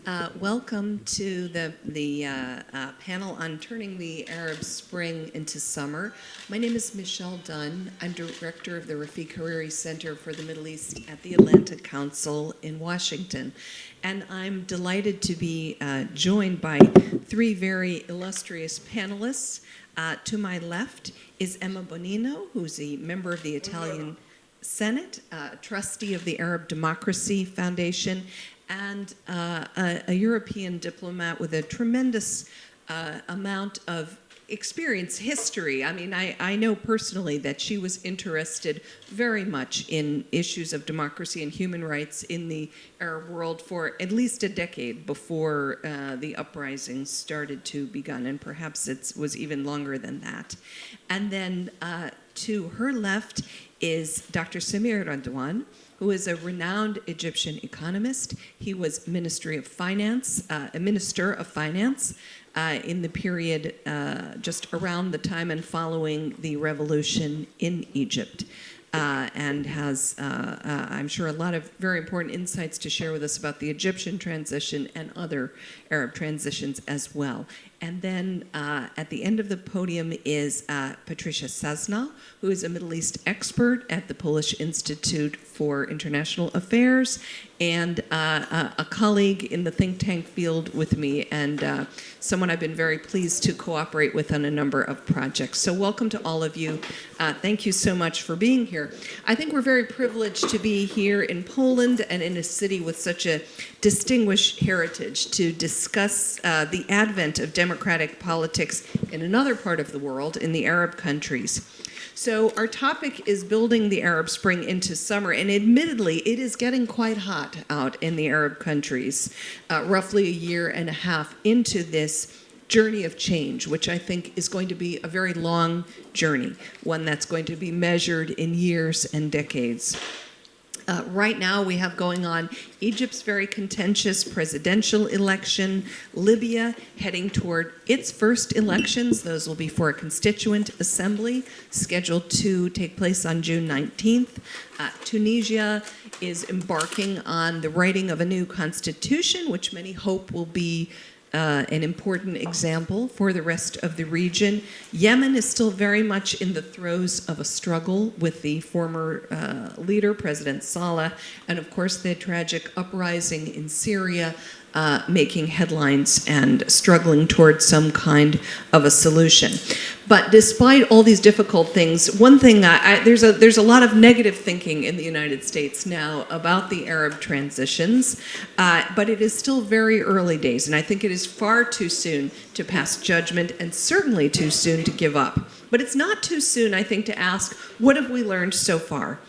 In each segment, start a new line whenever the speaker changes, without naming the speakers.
Welcome to the panel on turning the Arab Spring into summer. My name is Michele Dunne. I'm director of the Rafik Hariri Center for the Middle East at the Atlantic Council in Washington. And I'm delighted to be joined by three very illustrious panelists. To my left is Emma Bonino, who's a member of the Italian Senate, trustee of the Arab Democracy Foundation, and a European diplomat with a tremendous amount of experience, history. I mean, I know personally that she was interested very much in issues of democracy and human rights in the Arab world for at least a decade before the uprisings started to begin, and perhaps it was even longer than that. And then to her left is Dr. Samir Radwan, who is a renowned Egyptian economist. He was Ministry of Finance, a Minister of Finance in the period just around the time and following the revolution in Egypt, and has, I'm sure, a lot of very important insights to share with us about the Egyptian transition and other Arab transitions as well. And then at the end of the podium is Patrycja Sasnal, who is a Middle East expert at the Polish Institute for International Affairs and a colleague in the think tank field with me, and someone I've been very pleased to cooperate with on a number of projects. So welcome to all of you. Thank you so much for being here. I think we're very privileged to be here in Poland and in a city with such a distinguished heritage to discuss the advent of democratic politics in another part of the world, in the Arab countries. So our topic is building the Arab Spring into summer, and admittedly, it is getting quite hot out in the Arab countries, roughly a year and a half into this journey of change, which I think is going to be a very long journey, one that's going to be measured in years and decades. Right now, we have going on Egypt's very contentious presidential election, Libya heading toward its first elections. Those will be for a constituent assembly scheduled to take place on June 19th. Tunisia is embarking on the writing of a new constitution, which many hope will be an important example for the rest of the region. Yemen is still very much in the throes of a struggle with the former leader, President Saleh, and of course the tragic uprising in Syria, making headlines and struggling towards some kind of a solution. But despite all these difficult things, one thing, there's a lot of negative thinking in the United States now about the Arab transitions, but it is still very early days, and I think it is far too soon to pass judgment and certainly too soon to give up. But it's not too soon, I think, to ask, what have we learned so far?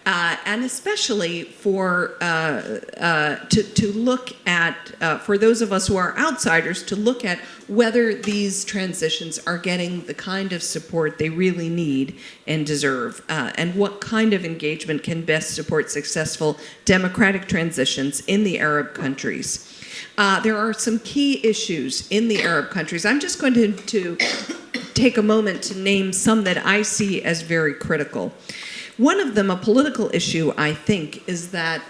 And especially for to look at, for those of us who are outsiders, to look at whether these transitions are getting the kind of support they really need and deserve, and what kind of engagement can best support successful democratic transitions in the Arab countries. There are some key issues in the Arab countries. I'm just going to take a moment to name some that I see as very critical. One of them, a political issue, I think, is that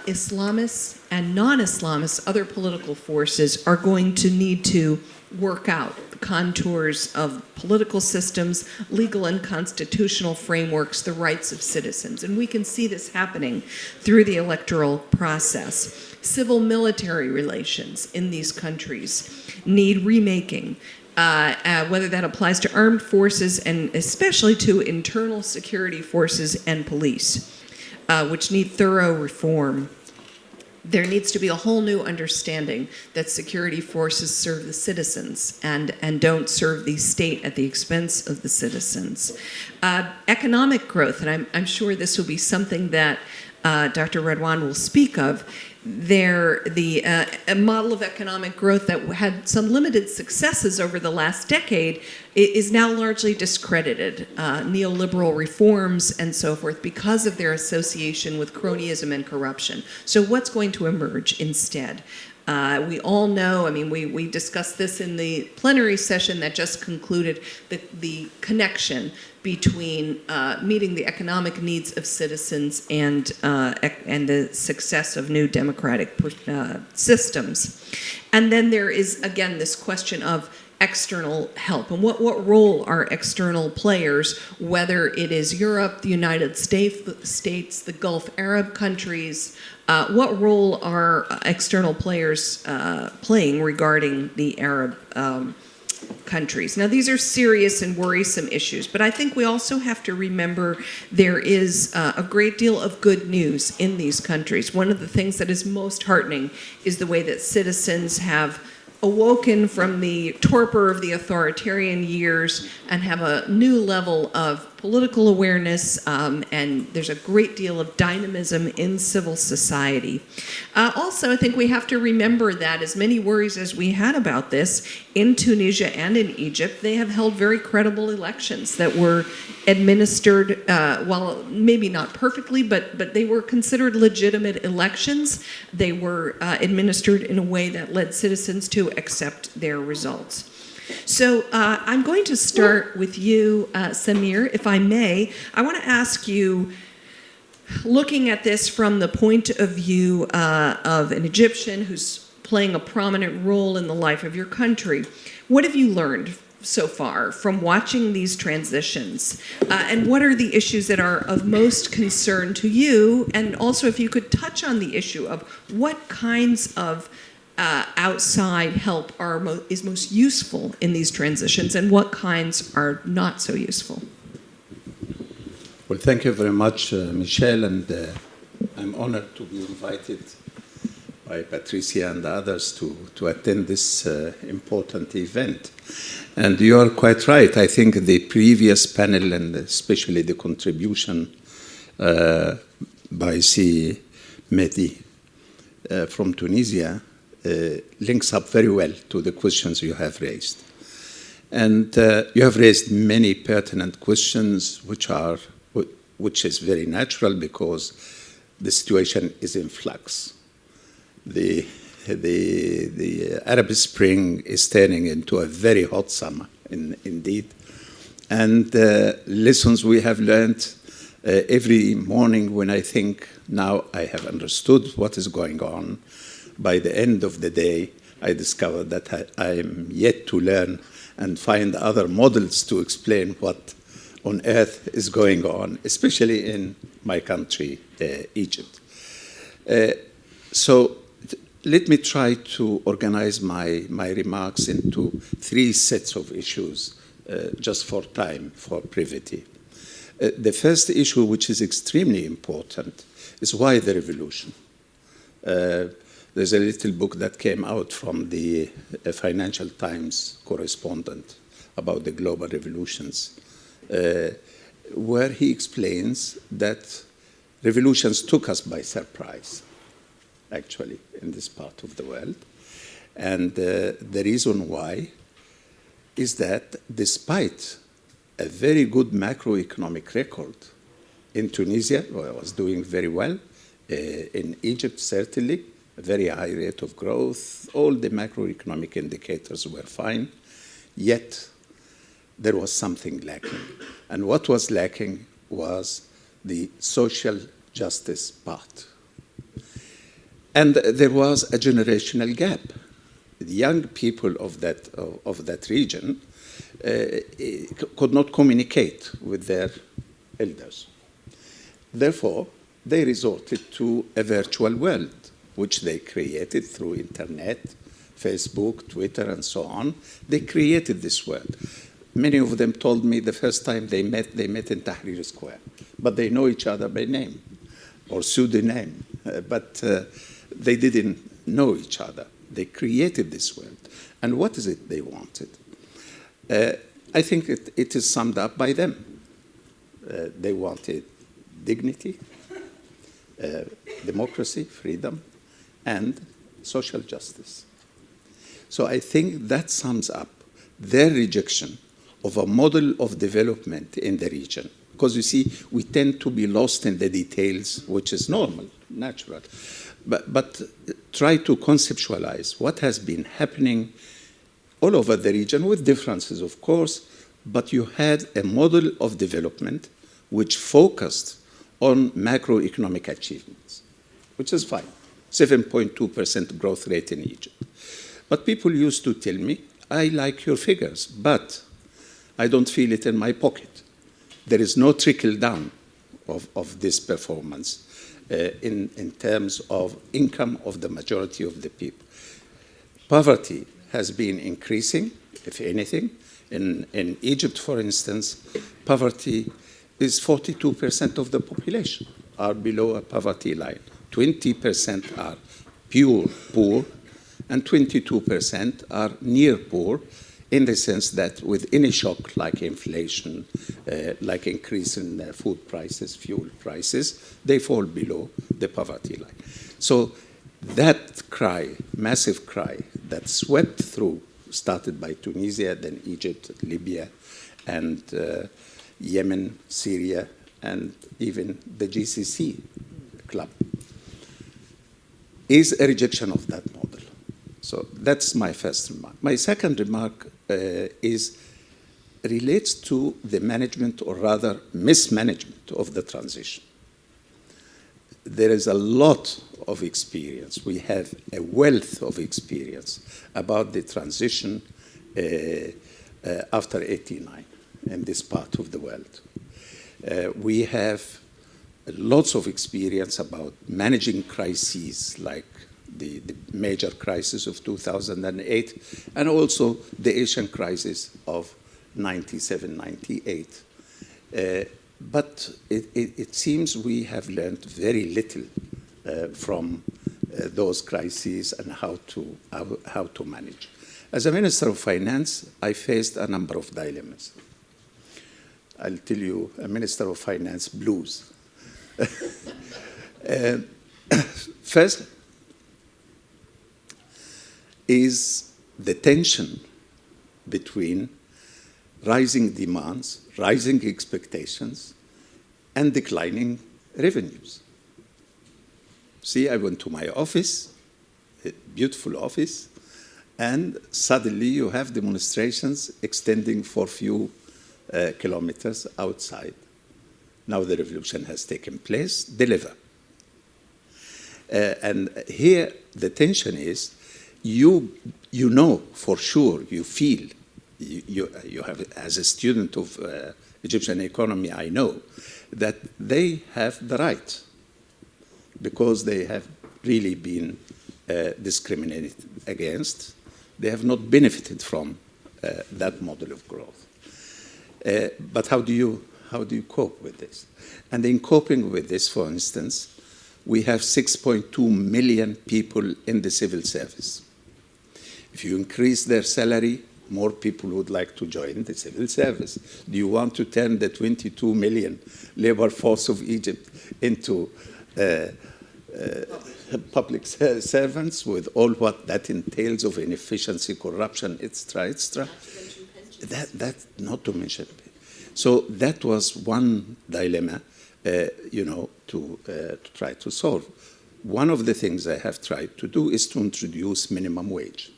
Islamists and non-Islamists, other political forces, are going to need to work out the contours of political systems, legal and constitutional frameworks, the rights of citizens. And we can see this happening through the electoral process. Civil-military relations in these countries need remaking. Whether that applies to armed forces and especially to internal security forces and police, which need thorough reform. There needs to be a whole new understanding that security forces serve the citizens and don't serve the state at the expense of the citizens. Economic growth, and I'm sure this will be something that Dr. Radwan will speak of. A model of economic growth that had some limited successes over the last decade is now largely discredited. Neoliberal reforms and so forth, because of their association with cronyism and corruption. So what's going to emerge instead? We all know, I mean, we discussed this in the plenary session that just concluded, the connection between meeting the economic needs of citizens and the success of new democratic systems. And then there is, again, this question of external help and what role are external players, whether it is Europe, the United States, the Gulf Arab countries, what role are external players playing regarding the Arab countries? Now, these are serious and worrisome issues, but I think we also have to remember there is a great deal of good news in these countries. One of the things that is most heartening is the way that citizens have awoken from the torpor of the authoritarian years and have a new level of political awareness, and there's a great deal of dynamism in civil society. Also, I think we have to remember that as many worries as we had about this, in Tunisia and in Egypt, they have held very credible elections that were administered, well, maybe not perfectly, but they were considered legitimate elections. They were administered in a way that led citizens to accept their results. So I'm going to start with you, Samir, if I may. I want to ask you, looking at this from the point of view of an Egyptian who's playing a prominent role in the life of your country, what have you learned so far from watching these transitions? And what are the issues that are of most concern to you? And also, if you could touch on the issue of what kinds of outside help is most useful in these transitions and what kinds are not so useful.
Well, thank you very much, Michele, and I'm honored to be invited by Patrycja and others to attend this important event. And you are quite right. I think the previous panel, and especially the contribution by C. Mehdi from Tunisia, links up very well to the questions you have raised. And you have raised many pertinent questions, which is very natural because the situation is in flux. The Arab Spring is turning into a very hot summer, indeed. And lessons we have learned every morning when I think, now I have understood what is going on. By the end of the day, I discovered that I am yet to learn and find other models to explain what on earth is going on, especially in my country, Egypt. So let me try to organize my remarks into three sets of issues, just for time, for brevity. The first issue, which is extremely important, is why the revolution? There's a little book that came out from the Financial Times correspondent about the global revolutions, where he explains that revolutions took us by surprise, actually, in this part of the world. And the reason why is that despite a very good macroeconomic record in Tunisia, where I was doing very well, in Egypt, certainly, a very high rate of growth, all the macroeconomic indicators were fine, yet there was something lacking. And what was lacking was the social justice part. And there was a generational gap. The young people of that region could not communicate with their elders. Therefore, they resorted to a virtual world, which they created through internet, Facebook, Twitter, and so on. They created this world. Many of them told me the first time they met in Tahrir Square, but they know each other by name or pseudonym, but they didn't know each other. They created this world. And what is it they wanted? I think it is summed up by them. They wanted dignity, democracy, freedom, and social justice. So I think that sums up their rejection of a model of development in the region because you see, we tend to be lost in the details, which is normal, natural. But try to conceptualize what has been happening all over the region, with differences, of course, but you had a model of development which focused on macroeconomic achievements, which is fine, 7.2% growth rate in Egypt. But people used to tell me, I like your figures, but I don't feel it in my pocket. There is no trickle down of this performance in terms of income of the majority of the people. Poverty has been increasing, if anything. In Egypt, for instance, poverty is 42% of the population are below a poverty line. 20% are pure poor, and 22% are near poor, in the sense that with any shock like inflation, like increase in food prices, fuel prices, they fall below the poverty line. So that cry, massive cry, that swept through, started by Tunisia, then Egypt, Libya, and Yemen, Syria, and even the GCC club, is a rejection of that model. So that's my first remark. My second remark relates to the management, or rather mismanagement, of the transition. There is a lot of experience. We have a wealth of experience about the transition after '89 in this part of the world. We have lots of experience about managing crises like the major crisis of 2008, and also the Asian crisis of 97, 98. But it seems we have learned very little from those crises and how to manage. As a Minister of Finance, I faced a number of dilemmas. I'll tell you, a Minister of Finance blues. First is the tension between rising demands, rising expectations, and declining revenues. See, I went to my office, a beautiful office, and suddenly you have demonstrations extending for a few kilometers outside. Now the revolution has taken place, deliver. And here the tension is, you know for sure, you feel, you have, as a student of Egyptian economy, I know that they have the right, because they have really been discriminated against. They have not benefited from that model of growth. But how do you cope with this? And in coping with this, for instance, we have 6.2 million people in the civil service. If you increase their salary, more people would like to join the civil service. Do you want to turn the 22 million labor force of Egypt into public servants with all what that entails of inefficiency, corruption, etc., etc.? That not to mention. So that was one dilemma, to try to solve. One of the things I have tried to do is to introduce minimum wage.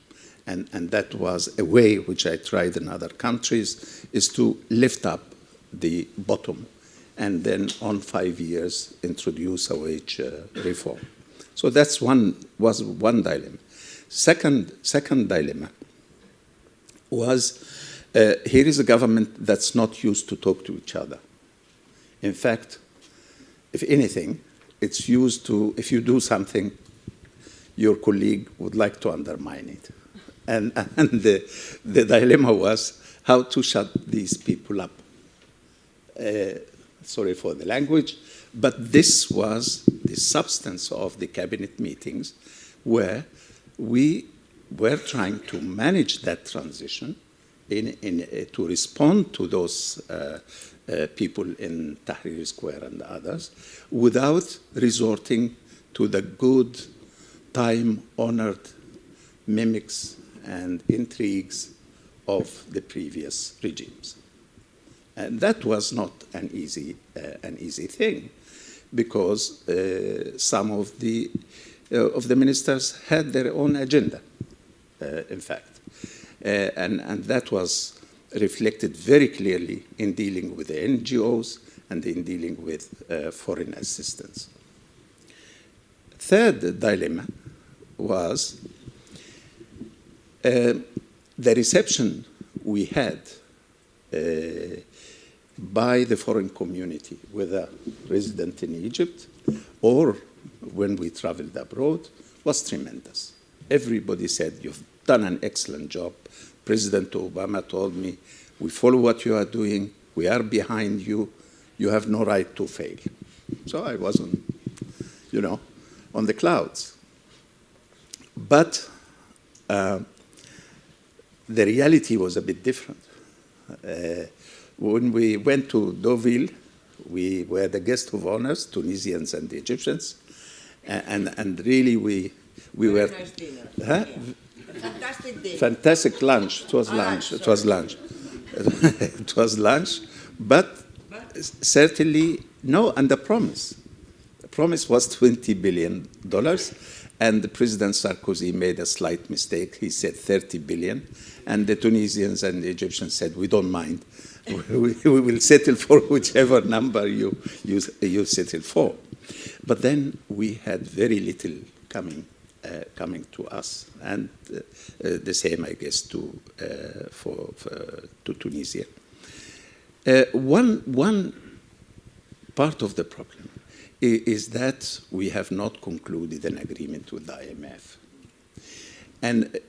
And that was a way which I tried in other countries, is to lift up the bottom and then on 5 years introduce a wage reform. So was one dilemma. Second dilemma was, here is a government that's not used to talk to each other. In fact, if anything, it's used to, if you do something, your colleague would like to undermine it. And the dilemma was how to shut these people up. Sorry for the language, but this was the substance of the cabinet meetings, where we were trying to manage that transition to respond to those people in Tahrir Square and others, without resorting to the good, time-honored mimics and intrigues of the previous regimes. And that was not an easy thing, because some of the ministers had their own agenda, in fact. And that was reflected very clearly in dealing with the NGOs and in dealing with foreign assistance. Third dilemma was the reception we had by the foreign community, whether resident in Egypt or when we traveled abroad, was tremendous. Everybody said, "You've done an excellent job. President Obama told me, we follow what you are doing, we are behind you, you have no right to fail." So I wasn't, on the clouds. But the reality was a bit different. When we went to Deauville, we were the guest of honors, Tunisians and Egyptians, and really we were...
Nice dinner.
Huh?
Yeah. Fantastic dinner.
Fantastic lunch. It was lunch. It was lunch. It was lunch, but certainly no. And the promise was $20 billion, and President Sarkozy made a slight mistake. He said 30 billion, and the Tunisians and the Egyptians said, "We don't mind. We will settle for whichever number you settle for." But then we had very little coming to us, and the same, I guess, to Tunisia. One part of the problem is that we have not concluded an agreement with the IMF. And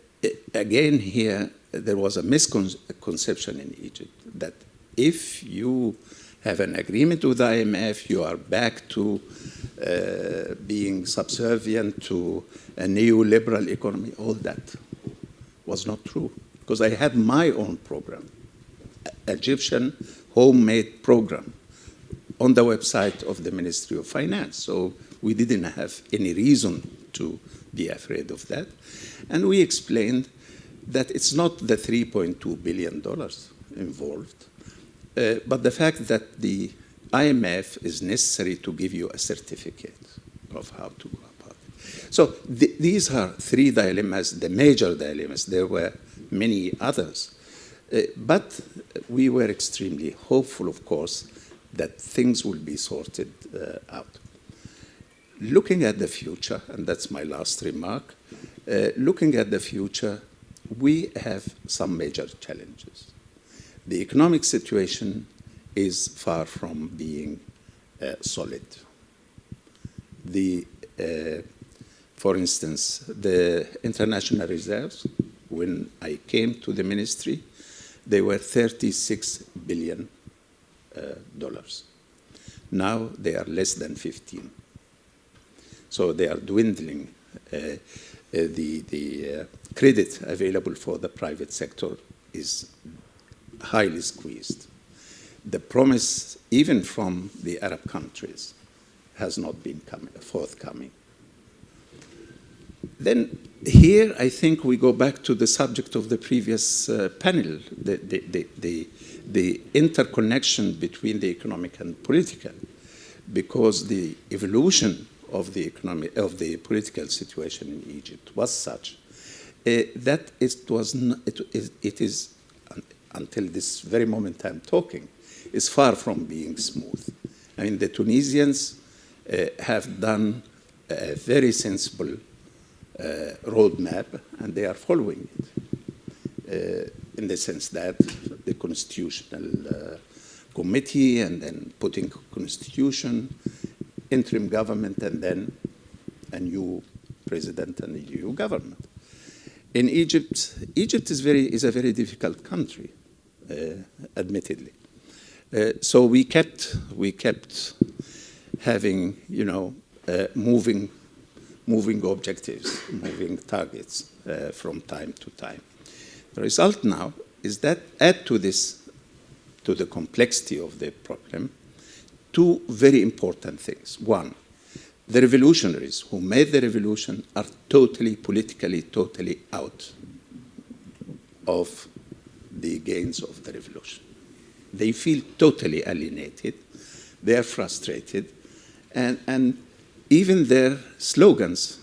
again, here, there was a misconception in Egypt that if you have an agreement with the IMF, you are back to being subservient to a neoliberal economy. All that was not true, because I had my own program, Egyptian homemade program, on the website of the Ministry of Finance. So we didn't have any reason to be afraid of that. And we explained that it's not the $3.2 billion involved, but the fact that the IMF is necessary to give you a certificate of how to go about it. So these are three dilemmas, the major dilemmas. There were many others. But we were extremely hopeful, of course, that things will be sorted out. Looking at the future, and that's my last remark, looking at the future, we have some major challenges. The economic situation is far from being solid. For instance, the international reserves, when I came to the ministry, they were $36 billion. Now they are less than 15. So they are dwindling. The credit available for the private sector is highly squeezed. The promise, even from the Arab countries, has not been forthcoming. Then here, I think we go back to the subject of the previous panel, the interconnection between the economic and political, because the evolution of the political situation in Egypt was such that it is, until this very moment I'm talking, is far from being smooth. I mean, the Tunisians have done a very sensible roadmap, and they are following it in the sense that the constitutional committee, and then putting constitution, interim government, and then a new president and a new government. In Egypt, Egypt is a very difficult country, admittedly. So we kept having, moving objectives, moving targets from time to time. The result now is that add to this, to the complexity of the problem, two very important things. One, the revolutionaries who made the revolution are politically out of the gains of the revolution. They feel totally alienated. They are frustrated. And even their slogans,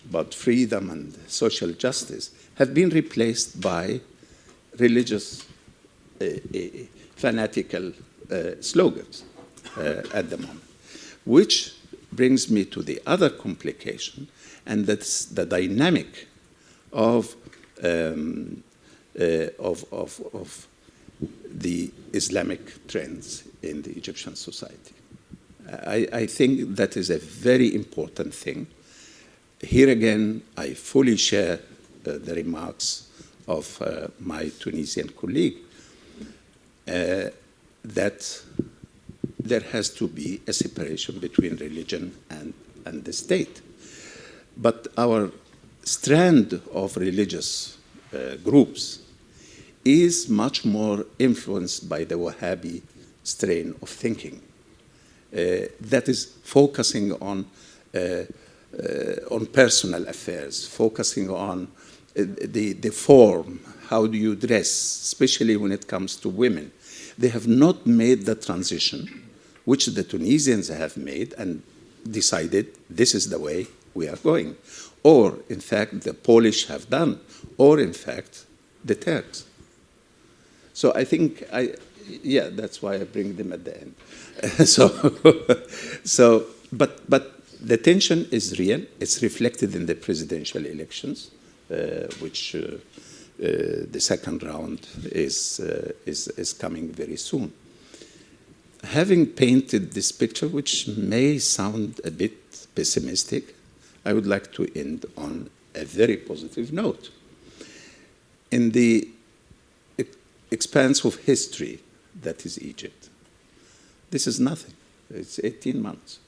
about freedom and social justice have been replaced by religious, fanatical slogans at the moment, which brings me to the other complication, and that's the dynamic of the Islamic trends in the Egyptian society. I think that is a very important thing. Here again, I fully share the remarks of my Tunisian colleague that there has to be a separation between religion and the state. But our strand of religious groups is much more influenced by the Wahhabi strain of thinking that is focusing on personal affairs, focusing on the form, how do you dress, especially when it comes to women. They have not made the transition, which the Tunisians have made and decided this is the way we are going. Or, in fact, the Polish have done, or, in fact, the Turks. So I think, that's why I bring them at the end. But the tension is real. It's reflected in the presidential elections, which the second round is coming very soon. Having painted this picture, which may sound a bit pessimistic, I would like to end on a very positive note. In the expanse of history that is Egypt, this is nothing. It's 18 months.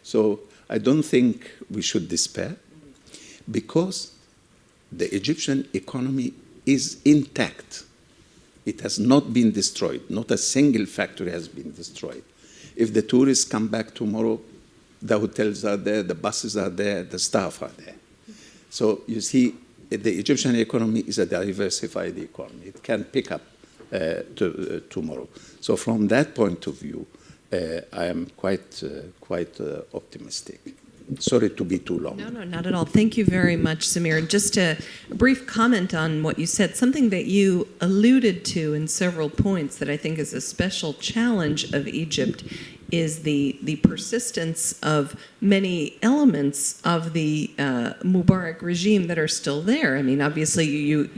So I don't think we should despair, because the Egyptian economy is intact. It has not been destroyed. Not a single factory has been destroyed. If the tourists come back tomorrow, the hotels are there, the buses are there, the staff are there. So you see, the Egyptian economy is a diversified economy. It can pick up tomorrow. So from that point of view, I am quite optimistic. Sorry to be too long.
No, not at all. Thank you very much, Samir. Just a brief comment on what you said, something that you alluded to in several points that I think is a special challenge of Egypt is the persistence of many elements of the Mubarak regime that are still there. I mean, obviously, you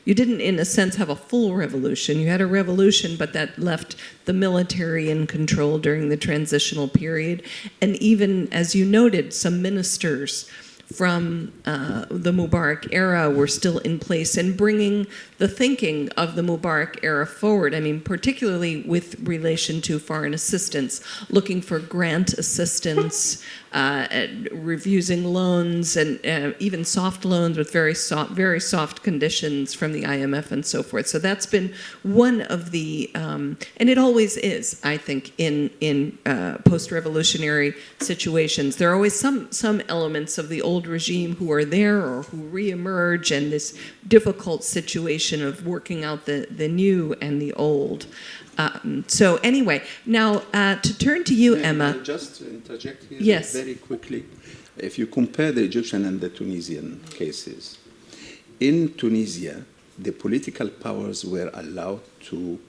didn't, in a sense, have a full revolution. You had a revolution, but that left the military in control during the transitional period. And even, as you noted, some ministers from the Mubarak era were still in place and bringing the thinking of the Mubarak era forward. I mean, particularly with relation to foreign assistance, looking for grant assistance, refusing loans, and even soft loans with very soft conditions from the IMF and so forth. So that's been one of the, and it always is, I think, in post-revolutionary situations. There are always some elements of the old regime who are there or who reemerge, and this difficult situation of working out the new and the old. So anyway, now to turn to you, Emma.
May I just interject here
Yes.
very quickly? If you compare the Egyptian and the Tunisian cases, in Tunisia, the political powers were allowed to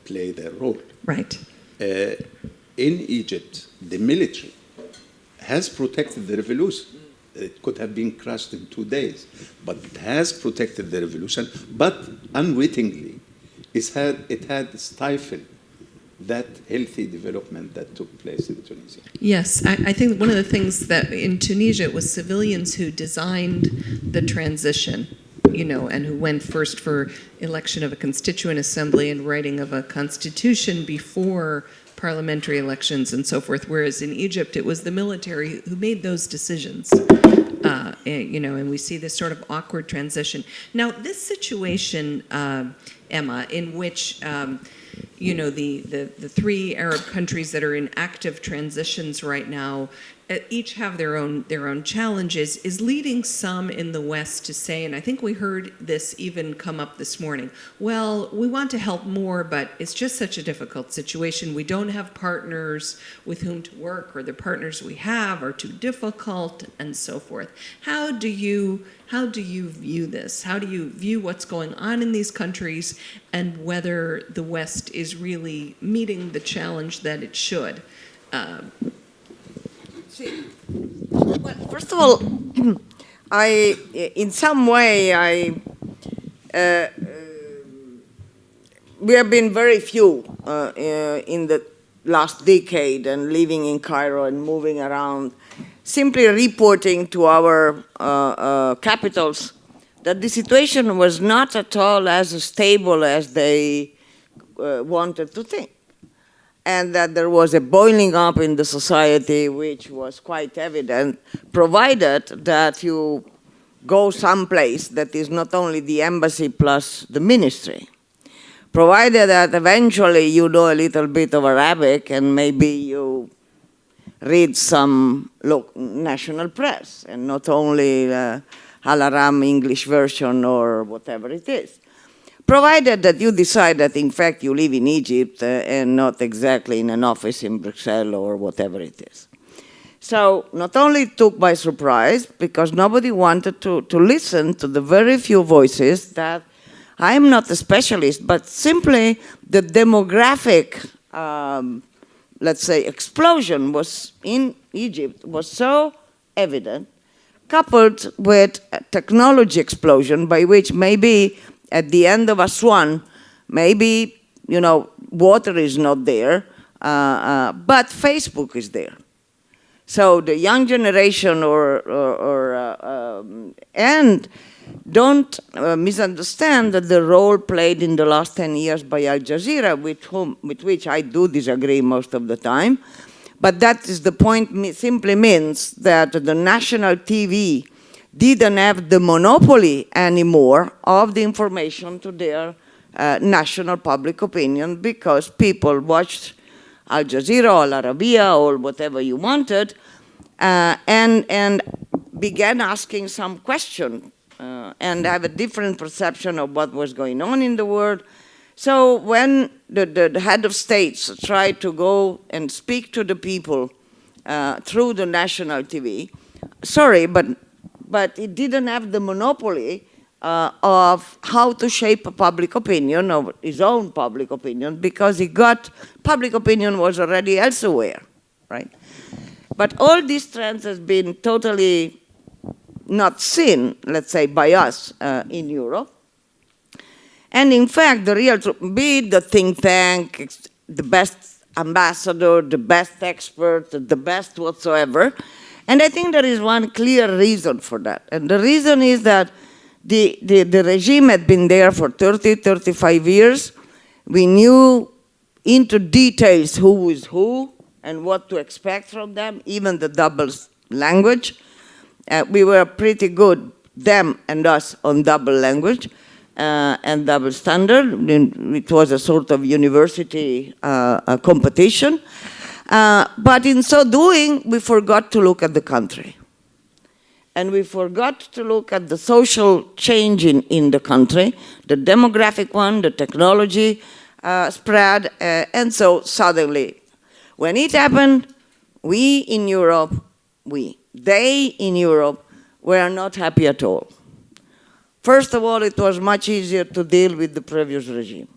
play their role.
Right.
In Egypt, the military has protected the revolution. It could have been crushed in 2 days, but it has protected the revolution, but unwittingly, it had stifled that healthy development that took place in Tunisia.
Yes, I think one of the things that in Tunisia, it was civilians who designed the transition, and who went first for election of a constituent assembly and writing of a constitution before parliamentary elections and so forth, whereas in Egypt, it was the military who made those decisions. And we see this sort of awkward transition. Now, this situation, Emma, in which the 3 Arab countries that are in active transitions right now each have their own challenges, is leading some in the West to say, and I think we heard this even come up this morning, well, we want to help more, but it's just such a difficult situation. We don't have partners with whom to work, or the partners we have are too difficult, and so forth. How do you view this? How do you view what's going on in these countries, and whether the West is really meeting the challenge that it should?
Well, first of all, in some way, we have been very few in the last decade and living in Cairo and moving around, simply reporting to our capitals that the situation was not at all as stable as they wanted to think. And that there was a boiling up in the society, which was quite evident, provided that you go someplace that is not only the embassy plus the ministry, provided that eventually you know a little bit of Arabic and maybe you read some national press and not only Al-Aram English version or whatever it is. Provided that you decide that, in fact, you live in Egypt and not exactly in an office in Brussels or whatever it is. So not only it took by surprise, because nobody wanted to listen to the very few voices that I'm not a specialist, but simply the demographic, let's say, explosion was in Egypt was so evident, coupled with a technology explosion by which maybe at the end of Aswan, maybe, water is not there, but Facebook is there. So the young generation and don't misunderstand that the role played in the last 10 years by Al Jazeera, with which I do disagree most of the time, but that is the point, simply means that the national TV didn't have the monopoly anymore of the information to their national public opinion, because people watched Al Jazeera or Al Arabiya or whatever you wanted and began asking some question and have a different perception of what was going on in the world. So when the head of states tried to go and speak to the people through the national TV, sorry, but it didn't have the monopoly of how to shape a public opinion, of his own public opinion, because public opinion was already elsewhere, right? But all these trends has been totally not seen, let's say, by us in Europe. And in fact, the real truth, be it the think tank, the best ambassador, the best expert, the best whatsoever, and I think there is one clear reason for that. And the reason is that the regime had been there for 30, 35 years. We knew into details who is who and what to expect from them, even the double language. We were pretty good, them and us, on double language and double standard. It was a sort of university competition. But in so doing, we forgot to look at the country. And we forgot to look at the social change in the country, the demographic one, the technology spread. And so suddenly, when it happened, they in Europe were not happy at all. First of all, it was much easier to deal with the previous regime.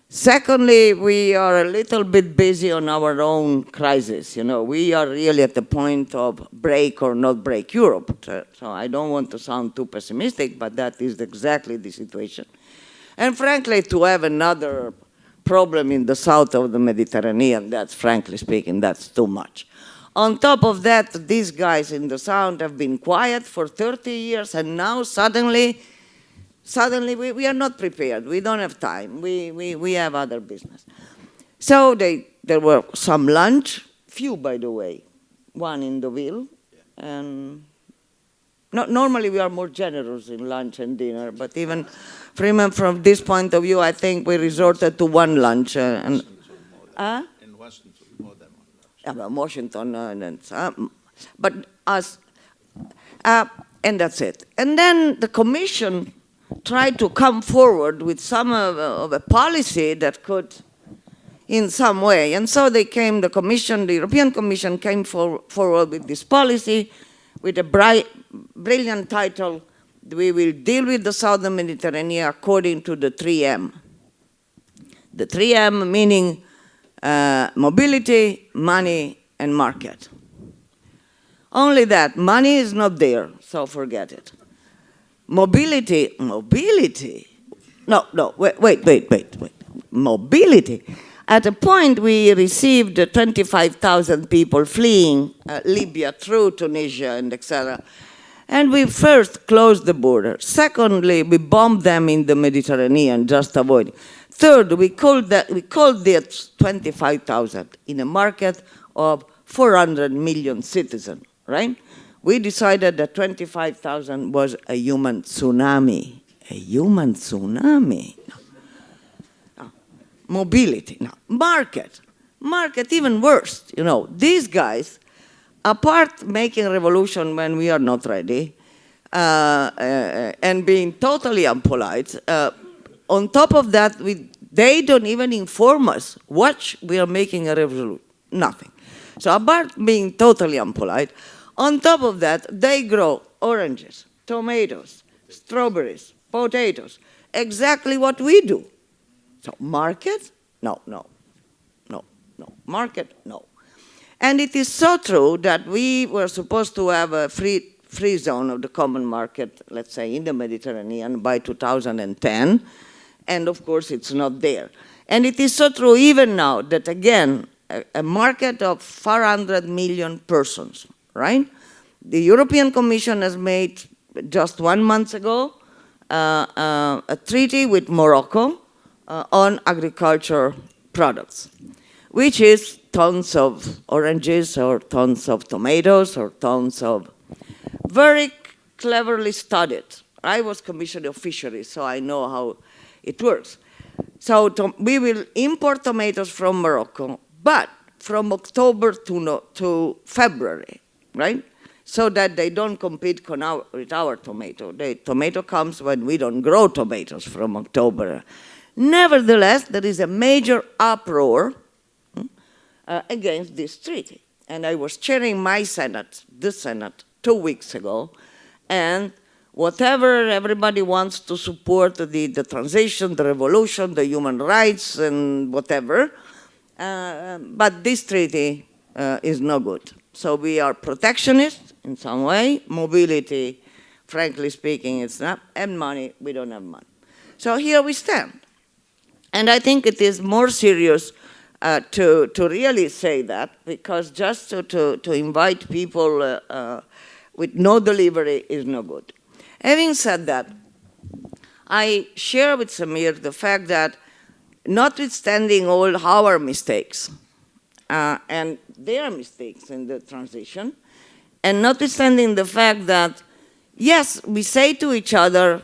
Secondly, we are a little bit busy on our own crisis. We are really at the point of break or not break Europe. So I don't want to sound too pessimistic, but that is exactly the situation. And frankly, to have another problem in the south of the Mediterranean, that's, frankly speaking, that's too much. On top of that, these guys in the south have been quiet for 30 years, and now suddenly we are not prepared. We don't have time. We have other business. So there were some lunch, few, by the way, one in Deauville. And normally we are more generous in lunch and dinner, but even from this point of view, I think we resorted to one lunch.
In Washington, more than one lunch.
Washington, but us, and that's it. And then the Commission tried to come forward with some of a policy that could, in some way, and so they came, the European Commission came forward with this policy with a brilliant title, we will deal with the Southern Mediterranean according to the 3M. The 3M meaning mobility, money, and market. Only that, money is not there, so forget it. Mobility, no, wait. Mobility. At a point, we received 25,000 people fleeing Libya through Tunisia and etc. And we first closed the border. Secondly, we bombed them in the Mediterranean, just avoiding. Third, we called it 25,000 in a market of 400 million citizens, right? We decided that 25,000 was a human tsunami. A human tsunami. No. Mobility. No. Market. Market even worse. You know, these guys, apart making revolution when we are not ready, and being totally impolite, on top of that, they don't even inform us, watch, we are making a revolution. Nothing. So apart being totally impolite, on top of that, they grow oranges, tomatoes, strawberries, potatoes, exactly what we do. So market? No. Market? No. And it is so true that we were supposed to have a free zone of the common market, let's say, in the Mediterranean by 2010, and of course it's not there. And it is so true even now that, again, a market of 400 million persons, right? The European Commission has made, just 1 month ago, a treaty with Morocco on agriculture products, which is tons of oranges or tons of tomatoes or tons of, very cleverly studied. I was Commissioner of Fisheries, so I know how it works. So we will import tomatoes from Morocco, but from October to February, right? So that they don't compete with our tomato. The tomato comes when we don't grow tomatoes from October. Nevertheless, there is a major uproar against this treaty. And I was chairing my Senate, the Senate, 2 weeks ago, and whatever everybody wants to support the transition, the revolution, the human rights, and whatever, but this treaty is no good. So we are protectionist in some way, mobility, frankly speaking, it's not, and money, we don't have money. So here we stand. And I think it is more serious to really say that, because just to invite people with no delivery is no good. Having said that, I share with Samir the fact that notwithstanding all our mistakes, and their mistakes in the transition, and notwithstanding the fact that, yes, we say to each other,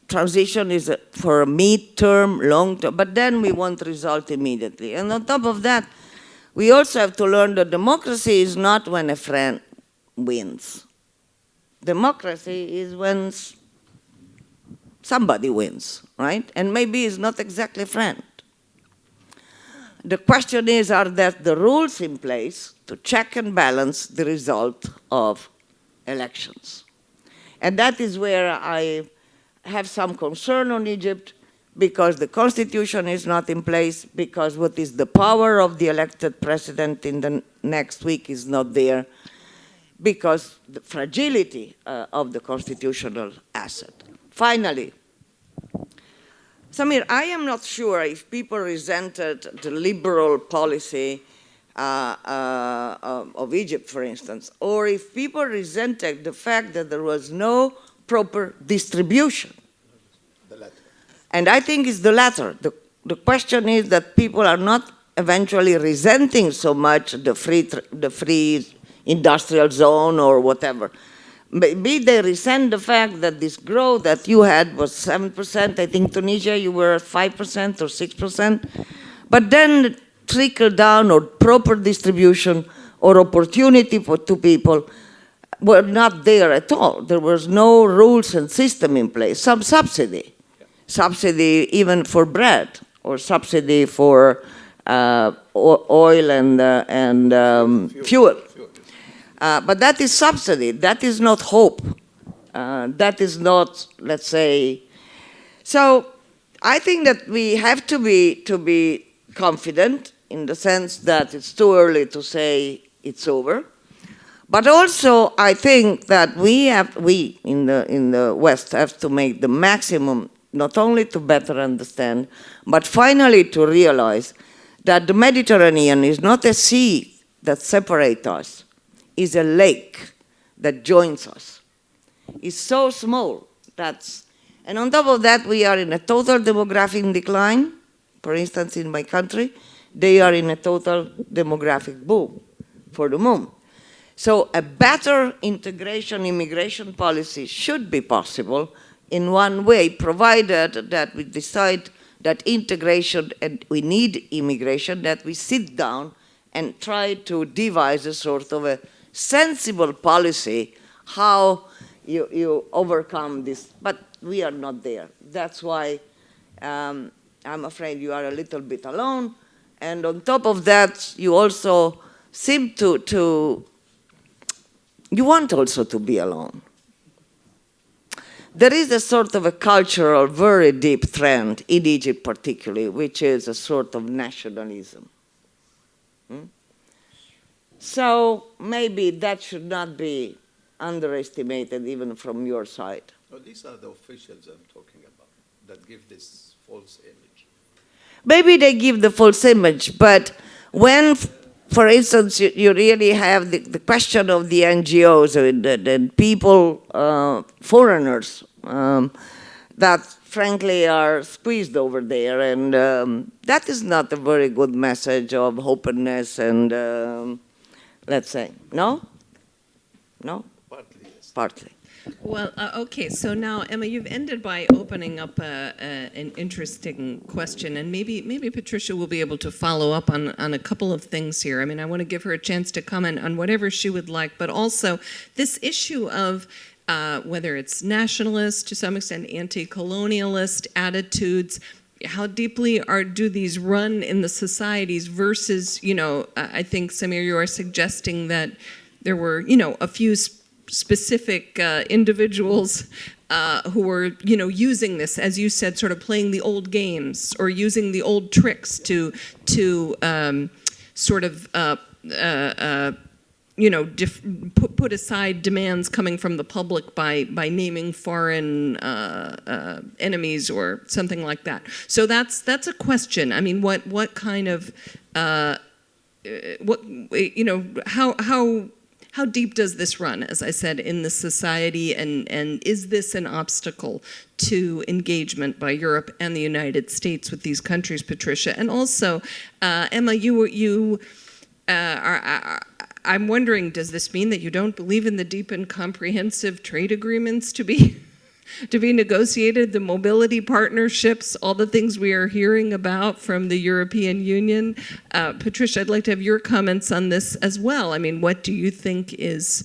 transition is for a mid-term, long-term, but then we want result immediately. And on top of that, we also have to learn that democracy is not when a friend wins. Democracy is when somebody wins, right? And maybe it's not exactly a friend. The question is, are there the rules in place to check and balance the result of elections? And that is where I have some concern on Egypt, because the constitution is not in place, because what is the power of the elected president in the next week is not there, because the fragility of the constitutional asset. Finally, Samir, I am not sure if people resented the liberal policy of Egypt, for instance, or if people resented the fact that there was no proper distribution. The latter. And I think it's the latter. The question is that people are not eventually resenting so much the free industrial zone or whatever. Maybe they resent the fact that this growth that you had was 7%. I think Tunisia, you were at 5% or 6%. But then trickle down or proper distribution or opportunity for two people were not there at all. There was no rules and system in place. Some subsidy, even for bread, or subsidy for oil and fuel. But that is subsidy. That is not hope. That is not, let's say. So I think that we have to be confident in the sense that it's too early to say it's over. But also, I think that we in the West have to make the maximum, not only to better understand, but finally to realize that the Mediterranean is not a sea that separates us, it's a lake that joins us. It's so small, and on top of that, we are in a total demographic decline. For instance, in my country, they are in a total demographic boom for the moment. So a better immigration policy should be possible in one way, provided that we decide that integration and we need immigration, that we sit down and try to devise a sort of a sensible policy how you overcome this. But we are not there. That's why I'm afraid you are a little bit alone. And on top of that, you also seem you want also to be alone. There is a sort of a cultural, very deep trend in Egypt particularly, which is a sort of nationalism. So maybe that should not be underestimated even from your side.
No, these are the officials I'm talking about that give this false image.
Maybe they give the false image, but when, for instance, you really have the question of the NGOs and people, foreigners, that frankly are squeezed over there, and that is not a very good message of openness and, let's say, no? No?
Partly, yes.
Partly.
Well, okay, so now, Emma, you've ended by opening up an interesting question, and maybe Patrycja will be able to follow up on a couple of things here. I mean, I want to give her a chance to comment on whatever she would like, but also this issue of whether it's nationalist, to some extent anti-colonialist attitudes, how deeply do these run in the societies versus, I think, Samir, you are suggesting that there were, a few specific individuals who were, using this, as you said, sort of playing the old games or using the old tricks to sort of, put aside demands coming from the public by naming foreign enemies or something like that. So that's a question. I mean, what kind of how deep does this run, as I said, in the society, and is this an obstacle to engagement by Europe and the United States with these countries, Patrycja? And also, Emma, I'm wondering, does this mean that you don't believe in the deep and comprehensive trade agreements to be negotiated, the mobility partnerships, all the things we are hearing about from the European Union? Patrycja, I'd like to have your comments on this as well. I mean, what do you think is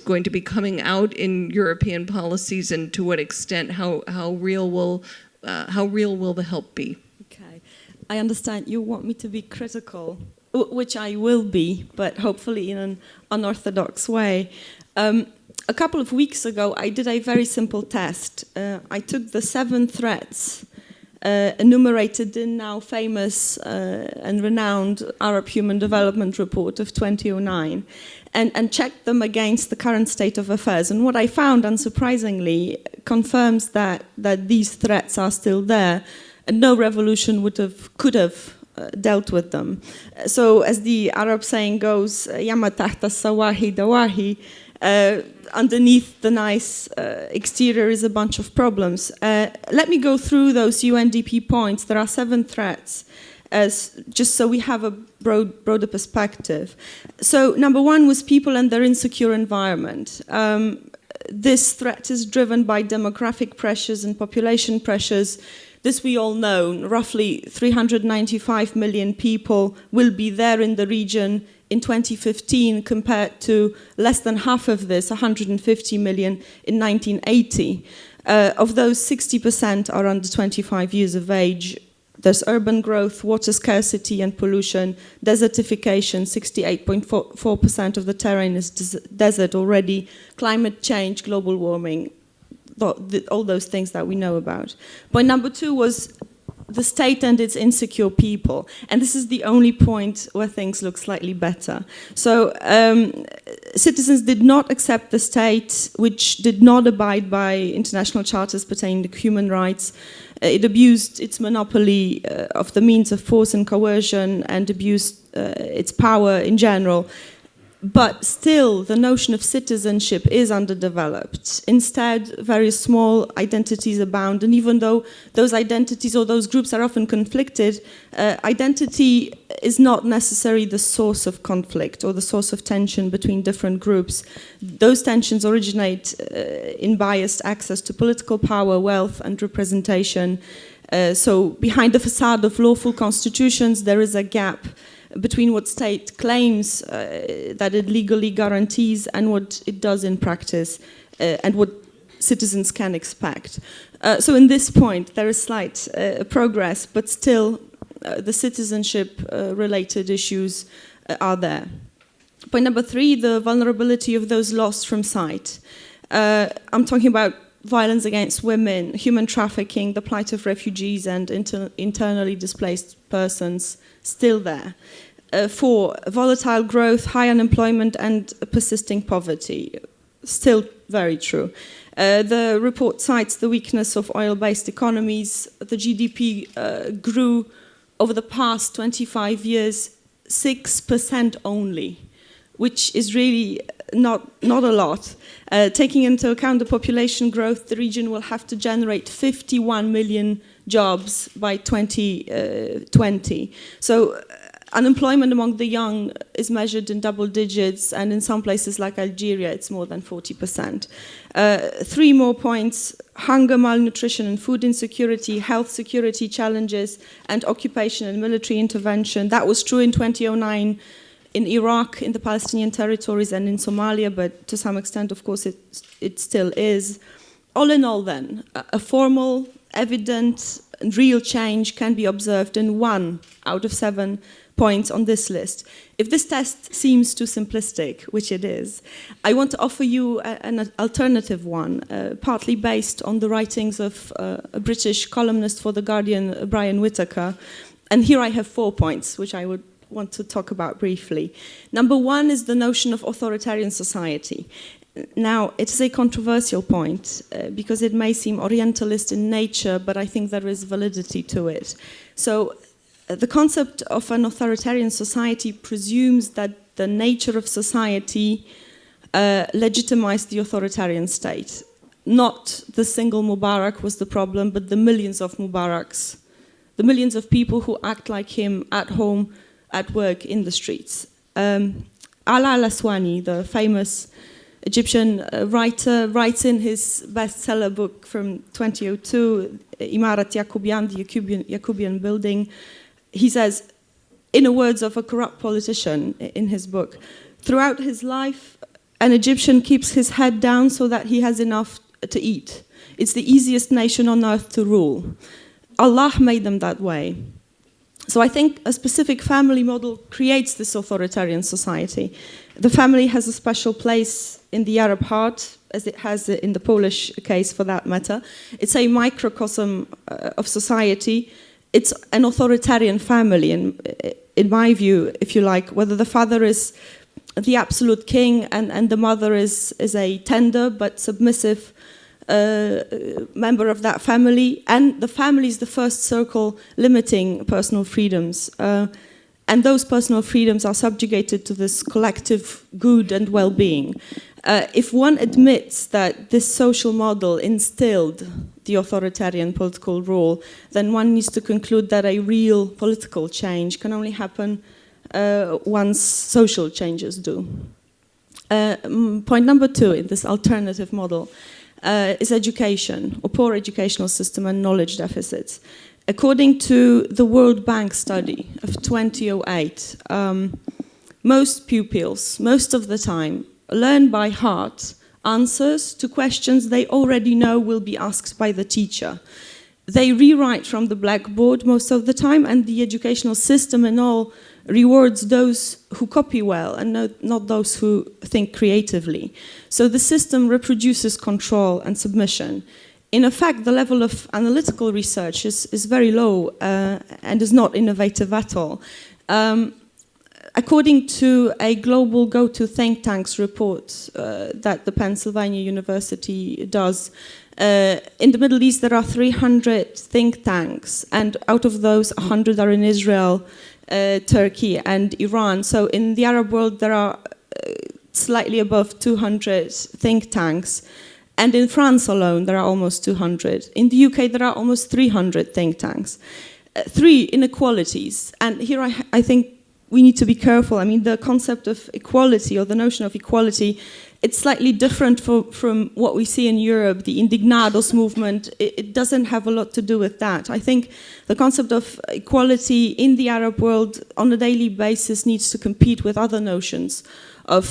going to be coming out in European policies, and to what extent, how real will the help be?
Okay, I understand you want me to be critical, which I will be, but hopefully in an unorthodox way. A couple of weeks ago, I did a very simple test. I took the 7 threats enumerated in now famous and renowned Arab Human Development Report of 2009 and checked them against the current state of affairs. And what I found, unsurprisingly, confirms that these threats are still there, and no revolution could have dealt with them. So as the Arab saying goes, Yama tahta sawahi dawahi, underneath the nice exterior is a bunch of problems. Let me go through those UNDP points. There are 7 threats, just so we have a broader perspective. So number 1 was people and their insecure environment. This threat is driven by demographic pressures and population pressures. This we all know. Roughly 395 million people will be there in the region in 2015 compared to less than half of this, 150 million in 1980. Of those, 60% are under 25 years of age. There's urban growth, water scarcity and pollution, desertification, 68.4% of the terrain is desert already, climate change, global warming, all those things that we know about. Point number 2 was the state and its insecure people. And this is the only point where things look slightly better. So citizens did not accept the state, which did not abide by international charters pertaining to human rights. It abused its monopoly of the means of force and coercion and abused its power in general. But still, the notion of citizenship is underdeveloped. Instead, very small identities abound, and even though those identities or those groups are often conflicted, identity is not necessarily the source of conflict or the source of tension between different groups. Those tensions originate in biased access to political power, wealth, and representation. So behind the facade of lawful constitutions, there is a gap between what state claims that it legally guarantees and what it does in practice and what citizens can expect. So in this point, there is slight progress, but still the citizenship-related issues are there. Point number 3, the vulnerability of those lost from sight. I'm talking about violence against women, human trafficking, the plight of refugees and internally displaced persons, still there. 4, volatile growth, high unemployment and persisting poverty, still very true. The report cites the weakness of oil-based economies. The GDP grew over the past 25 years 6% only, which is really not a lot. Taking into account the population growth, the region will have to generate 51 million jobs by 2020. So unemployment among the young is measured in double digits, and in some places like Algeria, it's more than 40%. 3 more points: hunger, malnutrition and food insecurity, health security challenges, and occupation and military intervention. That was true in 2009 in Iraq, in the Palestinian territories, and in Somalia, but to some extent, of course, it still is. All in all, then, a formal, evident, and real change can be observed in 1 out of 7 points on this list. If this test seems too simplistic, which it is, I want to offer you an alternative one, partly based on the writings of a British columnist for The Guardian, Brian Whittaker. And here I have 4 points, which I would want to talk about briefly. Number 1 is the notion of authoritarian society. Now, it is a controversial point because it may seem orientalist in nature, but I think there is validity to it. So the concept of an authoritarian society presumes that the nature of society legitimized the authoritarian state. Not the single Mubarak was the problem, but the millions of Mubaraks, the millions of people who act like him at home, at work, in the streets. Ala al-Aswani, the famous Egyptian writer, writes in his bestseller book from 2002, Imarat Yakubian, the Yakubian building. He says, in the words of a corrupt politician in his book, throughout his life, an Egyptian keeps his head down so that he has enough to eat. It's the easiest nation on earth to rule. Allah made them that way. So I think a specific family model creates this authoritarian society. The family has a special place in the Arab heart, as it has in the Polish case for that matter. It's a microcosm of society. It's an authoritarian family, in my view, if you like, whether the father is the absolute king and the mother is a tender but submissive member of that family, and the family is the first circle limiting personal freedoms. And those personal freedoms are subjugated to this collective good and well-being. If one admits that this social model instilled the authoritarian political rule, then one needs to conclude that a real political change can only happen once social changes do. Point number 2 in this alternative model is education, or poor educational system and knowledge deficits. According to the World Bank study of 2008, most pupils, most of the time, learn by heart answers to questions they already know will be asked by the teacher. They rewrite from the blackboard most of the time, and the educational system and all rewards those who copy well and not those who think creatively. So the system reproduces control and submission. In effect, the level of analytical research is very low and is not innovative at all. According to a global go-to think tanks report that the Pennsylvania University does, in the Middle East there are 300 think tanks, and out of those 100 are in Israel, Turkey and Iran. So in the Arab world there are slightly above 200 think tanks, and in France alone there are almost 200. In the UK there are almost 300 think tanks. 3 inequalities, and here I think we need to be careful. I mean, the concept of equality, or the notion of equality, it's slightly different from what we see in Europe, the Indignados movement. It doesn't have a lot to do with that. I think the concept of equality in the Arab world on a daily basis needs to compete with other notions of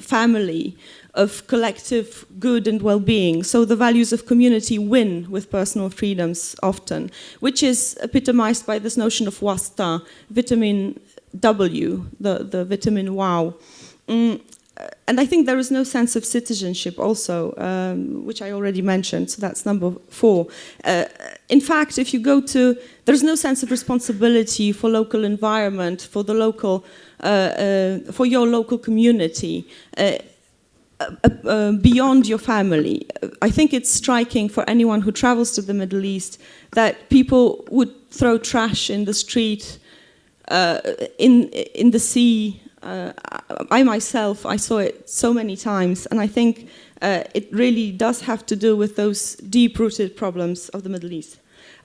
family, of collective good and well-being. So the values of community win with personal freedoms often, which is epitomized by this notion of wasta, vitamin W, the vitamin wow. And I think there is no sense of citizenship also, which I already mentioned, so that's number 4. In fact, if you go to, there's no sense of responsibility for local environment, for the local, for your local community, beyond your family. I think it's striking for anyone who travels to the Middle East that people would throw trash in the street, in the sea. I myself, I saw it so many times, and I think it really does have to do with those deep-rooted problems of the Middle East.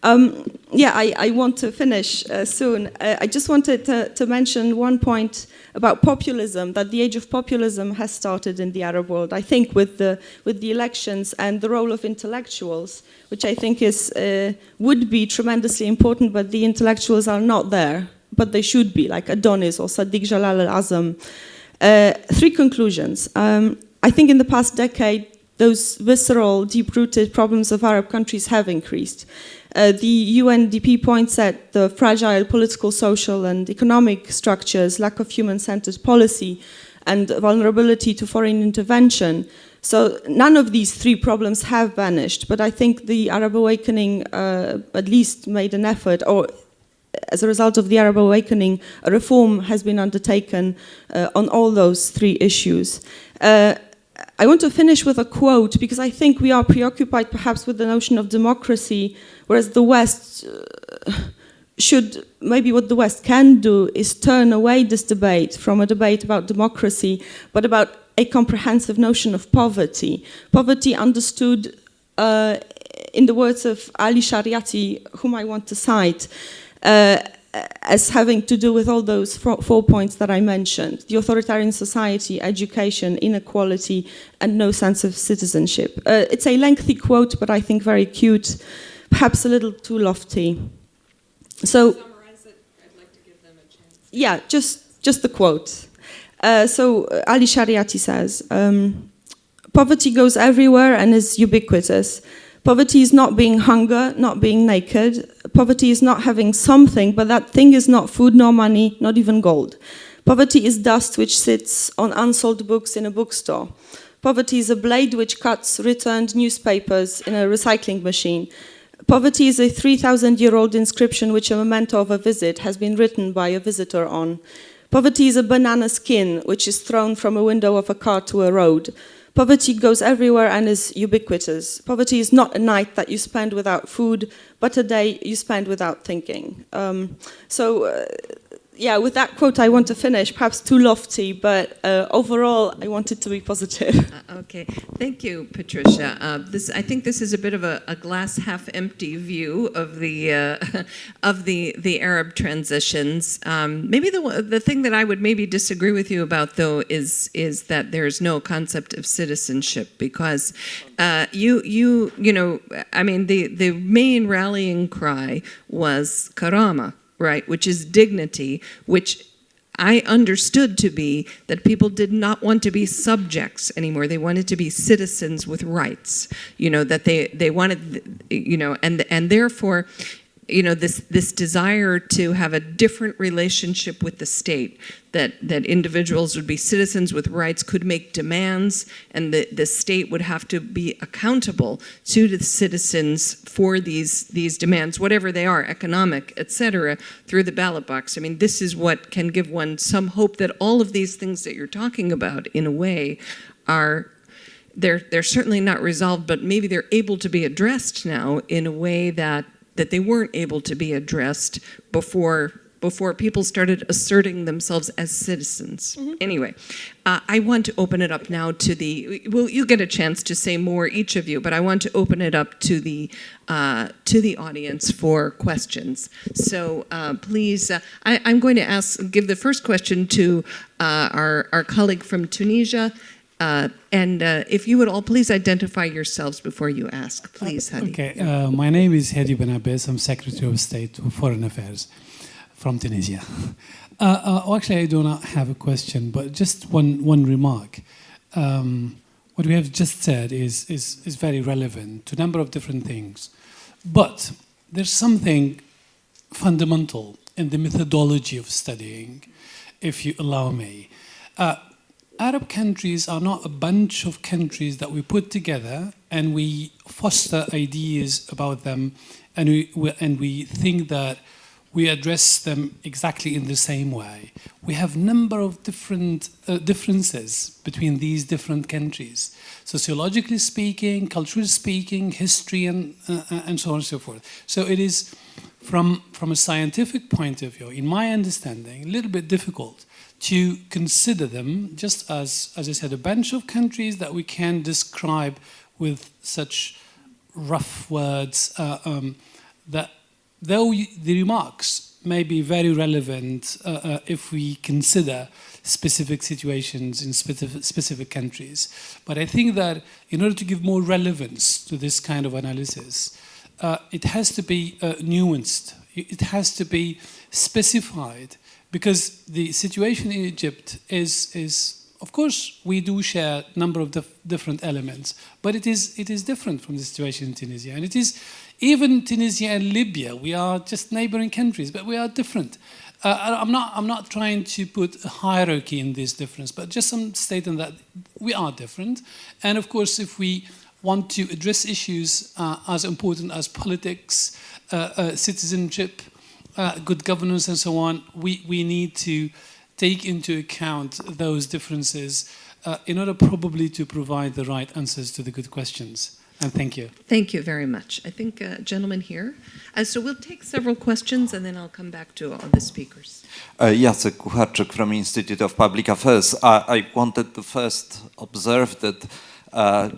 I want to finish soon. I just wanted to mention one point about populism, that the age of populism has started in the Arab world, I think with the elections and the role of intellectuals, which I think would be tremendously important, but the intellectuals are not there, but they should be, like Adonis or Sadiq Jalal al-Azam. 3 conclusions. I think in the past decade, those visceral, deep-rooted problems of Arab countries have increased. The UNDP points at the fragile political, social and economic structures, lack of human-centered policy, and vulnerability to foreign intervention. So none of these 3 problems have vanished, but I think the Arab awakening at least made an effort, or as a result of the Arab awakening, a reform has been undertaken on all those 3 issues. I want to finish with a quote, because I think we are preoccupied perhaps with the notion of democracy, whereas the West maybe what the West can do is turn away this debate from a debate about democracy, but about a comprehensive notion of poverty. Poverty understood, in the words of Ali Shariati, whom I want to cite, as having to do with all those 4 points that I mentioned: the authoritarian society, education, inequality, and no sense of citizenship. It's a lengthy quote, but I think very cute, perhaps a little too lofty. So,
Summarize it. I'd like to give them a chance.
Yeah, just the quote. So Ali Shariati says, poverty goes everywhere and is ubiquitous. Poverty is not being hunger, not being naked. Poverty is not having something, but that thing is not food, nor money, not even gold. Poverty is dust which sits on unsold books in a bookstore. Poverty is a blade which cuts returned newspapers in a recycling machine. Poverty is a 3,000-year-old inscription which a memento of a visit has been written by a visitor on. Poverty is a banana skin which is thrown from a window of a car to a road. Poverty goes everywhere and is ubiquitous. Poverty is not a night that you spend without food, but a day you spend without thinking. With that quote I want to finish, perhaps too lofty, but overall I want it to be positive.
Okay, thank you, Patrycja. I think this is a bit of a glass half empty view of the Arab transitions. Maybe the thing that I would maybe disagree with you about, though, is that there's no concept of citizenship, because the main rallying cry was karama, right, which is dignity, which I understood to be that people did not want to be subjects anymore. They wanted to be citizens with rights. That they wanted, and therefore, this desire to have a different relationship with the state, that individuals would be citizens with rights, could make demands, and the state would have to be accountable to the citizens for these demands, whatever they are, economic, etc., through the ballot box. I mean, this is what can give one some hope that all of these things that you're talking about, in a way, they're certainly not resolved, but maybe they're able to be addressed now in a way that they weren't able to be addressed before people started asserting themselves as citizens. Mm-hmm. Anyway, I want to open it up now to you get a chance to say more, each of you, but I want to open it up to the audience for questions. So please, I'm going to give the first question to our colleague from Tunisia. And if you would all please identify yourselves before you ask. Please, Hadi.
Okay, my name is Hadi Ben Abbas. I'm Secretary of State for Foreign Affairs from Tunisia. Actually, I do not have a question, but just one remark. What we have just said is very relevant to a number of different things. But there's something fundamental in the methodology of studying, if you allow me. Arab countries are not a bunch of countries that we put together and we foster ideas about them, and we think that we address them exactly in the same way. We have a number of different differences between these different countries, sociologically speaking, culturally speaking, history, and so on and so forth. So it is, from a scientific point of view, in my understanding, a little bit difficult to consider them just as I said, a bunch of countries that we can describe with such rough words, that though the remarks may be very relevant if we consider specific situations in specific countries. But I think that in order to give more relevance to this kind of analysis, it has to be nuanced. It has to be specified. Because the situation in Egypt is, of course, we do share a number of different elements, but it is different from the situation in Tunisia. And it is, even Tunisia and Libya, we are just neighboring countries, but we are different. I'm not trying to put a hierarchy in this difference, but just some stating that we are different. And of course, if we want to address issues as important as politics, citizenship, good governance and so on, we need to take into account those differences in order probably to provide the right answers to the good questions. And thank you.
Thank you very much. I think gentleman here. So we'll take several questions and then I'll come back to all the speakers.
Jacek Kucharczyk from Institute of Public Affairs. I wanted to first observe that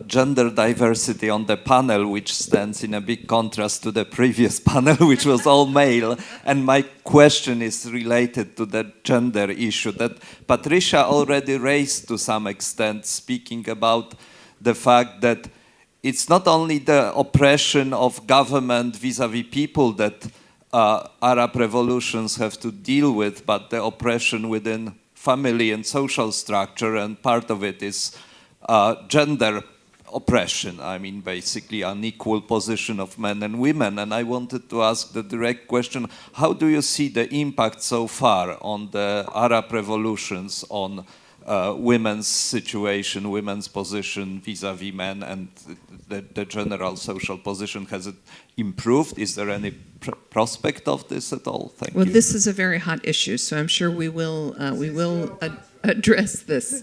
gender diversity on the panel, which stands in a big contrast to the previous panel, which was all male. And my question is related to the gender issue that Patrycja already raised to some extent, speaking about the fact that it's not only the oppression of government vis-à-vis people that Arab revolutions have to deal with, but the oppression within family and social structure, and part of it is gender oppression. I mean, basically unequal position of men and women. And I wanted to ask the direct question, how do you see the impact so far on the Arab revolutions on women's situation, women's position vis-à-vis men, and the general social position? Has it improved? Is there any prospect of this at all? Thank you.
Well, this is a very hot issue, so I'm sure we will address this.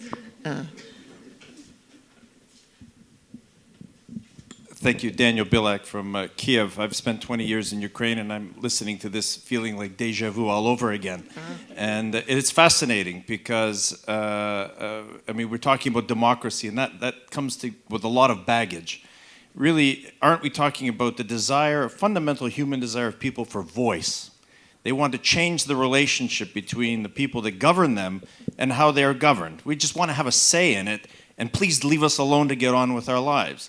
Thank you, Daniel Bilak from Kiev. I've spent 20 years in Ukraine, and I'm listening to this feeling like deja vu all over again. And it's fascinating because, I mean, we're talking about democracy, and that comes with a lot of baggage. Really, aren't we talking about the desire, fundamental human desire of people for voice? They want to change the relationship between the people that govern them and how they are governed. We just want to have a say in it, and please leave us alone to get on with our lives.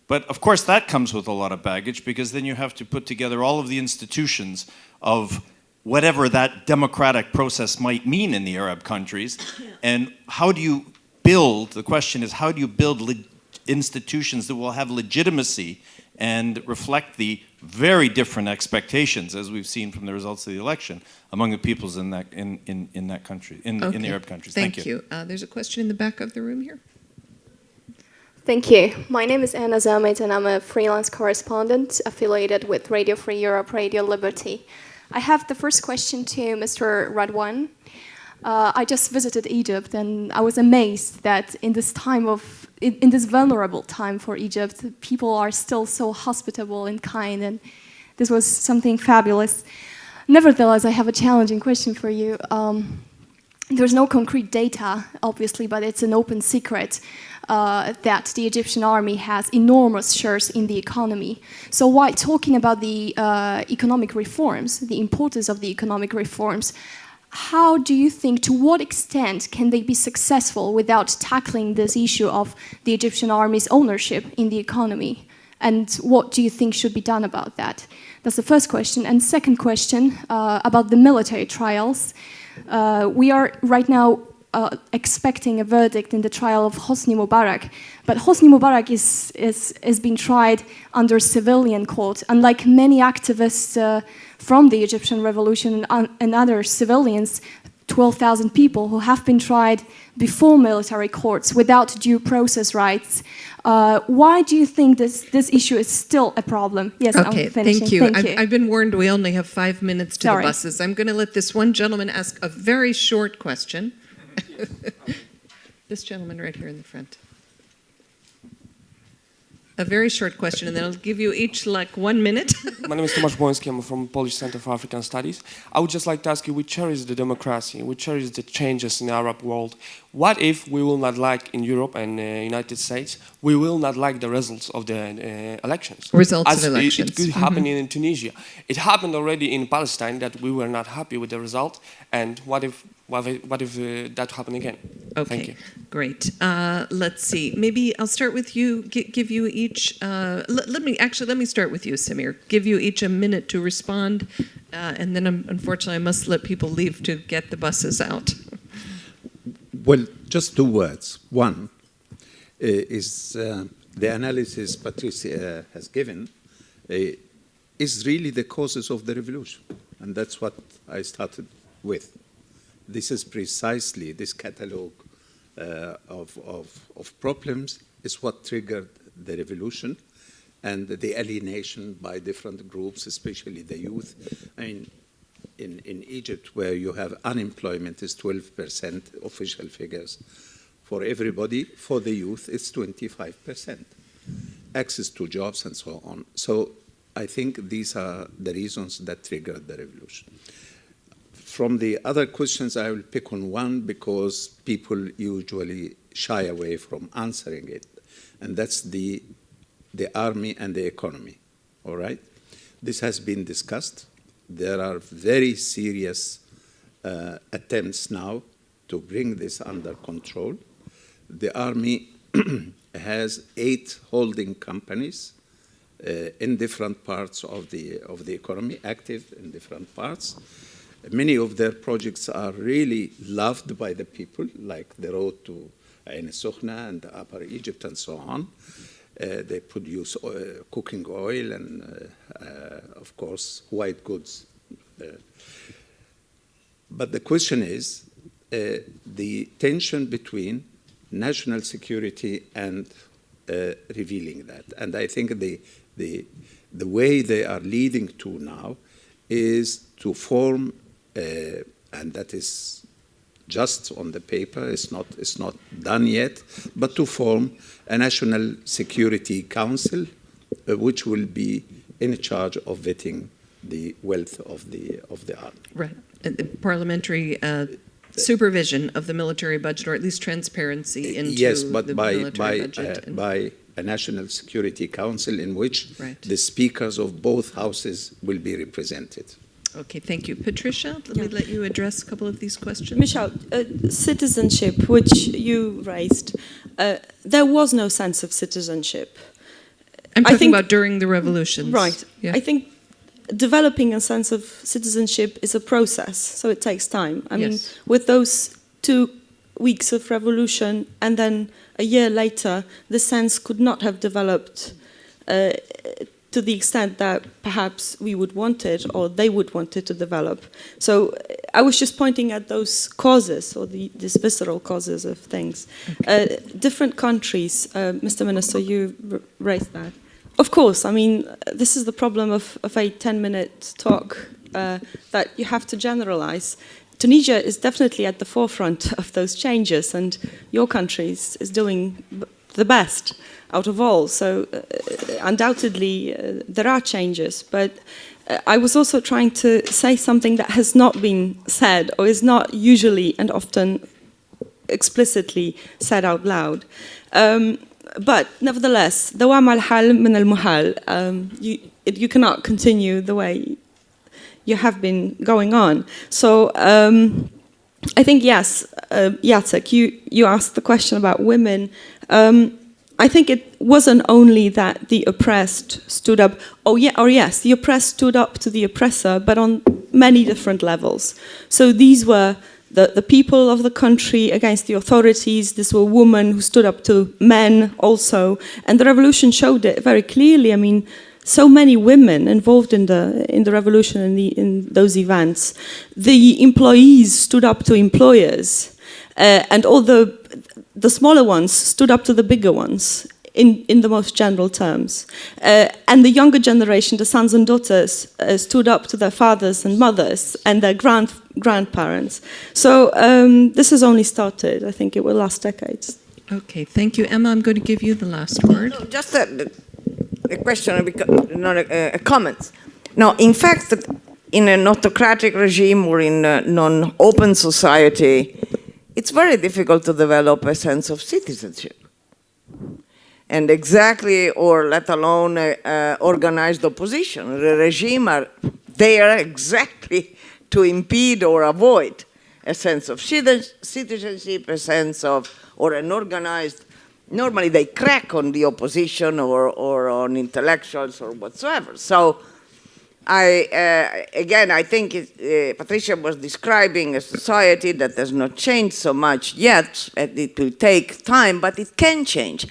But of course that comes with a lot of baggage, because then you have to put together all of the institutions of whatever that democratic process might mean in the Arab countries. And how do you build, the question is, how do you build institutions that will have legitimacy and reflect the very different expectations, as we've seen from the results of the election, among the peoples in that country, in the Arab countries?
Thank you. There's a question in the back of the room here.
Thank you. My name is Anna Zamit, and I'm a freelance correspondent affiliated with Radio Free Europe, Radio Liberty. I have the first question to Mr. Radwan. I just visited Egypt, and I was amazed that in this vulnerable time for Egypt, people are still so hospitable and kind, and this was something fabulous. Nevertheless, I have a challenging question for you. There's no concrete data, obviously, but it's an open secret that the Egyptian army has enormous shares in the economy. So while talking about the economic reforms, the importance of the economic reforms, how do you think, to what extent can they be successful without tackling this issue of the Egyptian army's ownership in the economy? And what do you think should be done about that? That's the first question. And second question, about the military trials. We are right now expecting a verdict in the trial of Hosni Mubarak, but Hosni Mubarak is being tried under civilian court, unlike many activists from the Egyptian revolution and other civilians, 12,000 people who have been tried before military courts without due process rights. Why do you think this issue is still a problem? Yes,
okay,
I'm finishing.
thank you.
Thank you.
I've been warned we only have 5 minutes to
Sorry.
the buses. I'm going to let this one gentleman ask a very short question. This gentleman right here in the front. A very short question, and then I'll give you each like 1 minute.
My name is Tomasz Błoński. I'm from Polish Center for African Studies. I would just like to ask you, we cherish the democracy, we cherish the changes in the Arab world. What if we will not like in Europe and United States, we will not like the results of the elections?
Results
As
of elections.
It could happen in Tunisia. It happened already in Palestine that we were not happy with the result. And what if that happened again? Thank
Okay,
you.
great. Let's see. Maybe I'll start with you. Give you each. Let me start with you, Samir. Give you each a minute to respond, and then unfortunately I must let people leave to get the buses out.
Well, just 2 words. One is the analysis Patrycja has given is really the causes of the revolution, and that's what I started with. This is precisely this catalogue of problems is what triggered the revolution and the alienation by different groups, especially the youth. I mean, in Egypt, where you have unemployment is 12%, official figures for everybody. For the youth, it's 25%. Access to jobs and so on. So I think these are the reasons that triggered the revolution. From the other questions, I will pick on one because people usually shy away from answering it, and that's the army and the economy, all right? This has been discussed. There are very serious attempts now to bring this under control. The army has 8 holding companies in different parts of the economy, active in different parts. Many of their projects are really loved by the people, like the road to Ain Sokhna and Upper Egypt and so on. They produce cooking oil and, of course, white goods. But the question is the tension between national security and revealing that. And I think the way they are leading to now is to form, and that is just on the paper, it's not done yet, but to form a National Security Council, which will be in charge of vetting the wealth of the army.
Right. The parliamentary supervision of the military budget, or at least transparency into
yes, but
the
by
military budget.
by a National Security Council in which
Right.
the speakers of both houses will be represented.
Okay, thank you. Patricia, let me let you address a couple of these questions.
Michele, citizenship, which you raised, there was no sense of citizenship.
I'm
I
talking
think-
about during the revolutions.
Right.
Yeah.
I think developing a sense of citizenship is a process, so it takes time. I mean,
Yes.
with those 2 weeks of revolution and then a year later, the sense could not have developed to the extent that perhaps we would want it or they would want it to develop. So I was just pointing at those causes or these visceral causes of things. Different countries, Mr. Minister, you raised that. Of course, I mean, this is the problem of a 10-minute talk, that you have to generalize. Tunisia is definitely at the forefront of those changes, and your country is doing the best out of all. So undoubtedly, there are changes. But I was also trying to say something that has not been said or is not usually and often explicitly said out loud. But nevertheless, دوام الحال من المحال. You cannot continue the way you have been going on. So I think, yes, Jacek, you asked the question about women. I think it wasn't only that the oppressed stood up, yes, the oppressed stood up to the oppressor, but on many different levels. So these were the people of the country against the authorities. These were women who stood up to men also. And the revolution showed it very clearly. I mean, so many women involved in the revolution and in those events. The employees stood up to employers, and all the smaller ones stood up to the bigger ones in the most general terms. And the younger generation, the sons and daughters, stood up to their fathers and mothers and their grandparents. So this has only started. I think it will last decades.
Okay, thank you. Emma, I'm going to give you the last word.
No, just a question, not a comment. Now, in fact, in an autocratic regime or in a non-open society, it's very difficult to develop a sense of citizenship. And exactly, or let alone organized opposition. The regime are there exactly to impede or avoid a sense of citizenship, a sense of, or an organized. Normally they crack on the opposition or on intellectuals or whatsoever. So again, I think Patrycja was describing a society that has not changed so much yet, and it will take time, but it can change.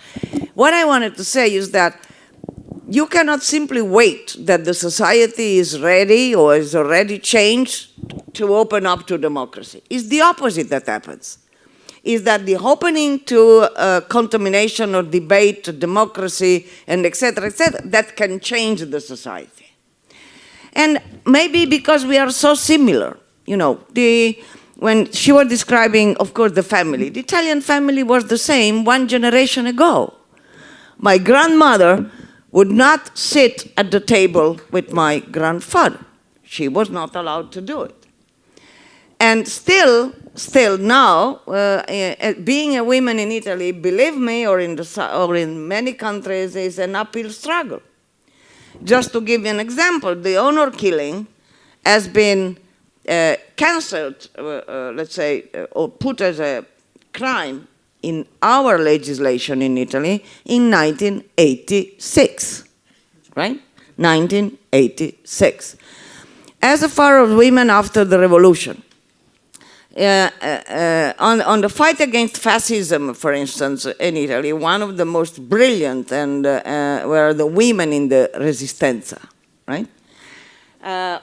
What I wanted to say is that you cannot simply wait that the society is ready or is already changed to open up to democracy. It's the opposite that happens. Is that the opening to contamination or debate, democracy, and et cetera, that can change the society. And maybe because we are so similar, you know, when she was describing, of course, the family, the Italian family was the same 1 generation ago. My grandmother would not sit at the table with my grandfather. She was not allowed to do it. And still now, being a woman in Italy, believe me, or in many countries, is an uphill struggle. Just to give you an example, the honor killing has been cancelled, let's say, or put as a crime in our legislation in Italy in 1986, right? 1986. As far as women after the revolution, on the fight against fascism, for instance, in Italy, one of the most brilliant and were the women in the Resistenza, right?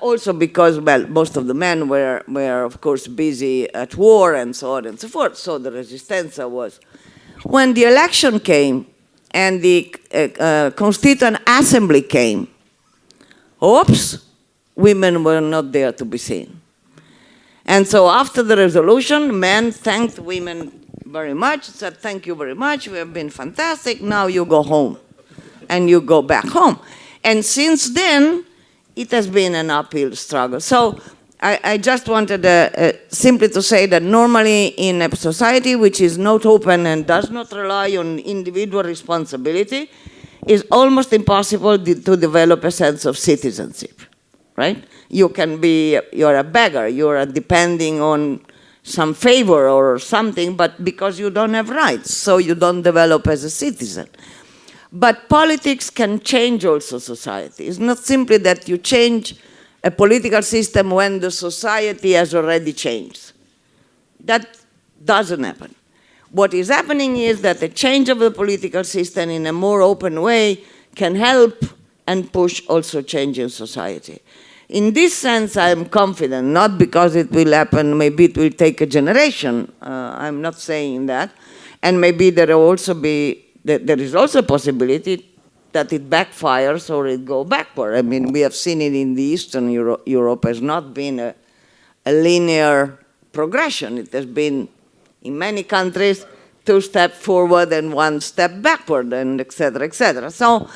Also because, well, most of the men were of course busy at war and so on and so forth. So the Resistenza was. When the election came and the Constituent Assembly came, oops, women were not there to be seen. And so after the resolution, men thanked women very much, said, thank you very much, we have been fantastic, now you go home. And you go back home. And since then, it has been an uphill struggle. So I just wanted simply to say that normally in a society which is not open and does not rely on individual responsibility, it's almost impossible to develop a sense of citizenship, right? You can be, you're a beggar, you're depending on some favor or something, but because you don't have rights, so you don't develop as a citizen. But politics can change also society. It's not simply that you change a political system when the society has already changed. That doesn't happen. What is happening is that the change of the political system in a more open way can help and push also change in society. In this sense, I am confident, not because it will happen, maybe it will take a generation, I'm not saying that, and maybe there is also a possibility that it backfires or it go backward. I mean, we have seen it in the Eastern Europe has not been a linear progression. It has been, in many countries, 2 steps forward and 1 step backward, and et cetera, et cetera. So,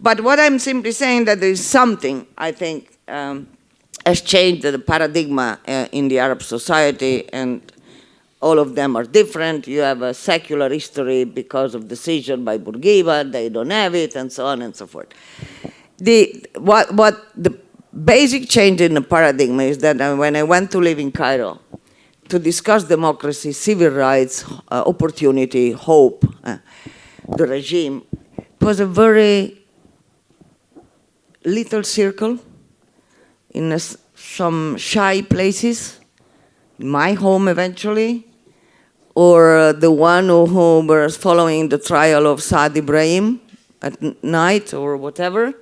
but what I'm simply saying that there is something, I think, has changed the paradigm in the Arab society, and all of them are different. You have a secular history because of decision by Bourguiba, they don't have it, and so on and so forth. What the basic change in the paradigm is that when I went to live in Cairo to discuss democracy, civil rights, opportunity, hope, the regime, it was a very little circle in some shy places, my home eventually, or the one who was following the trial of Saad Ibrahim at night or whatever.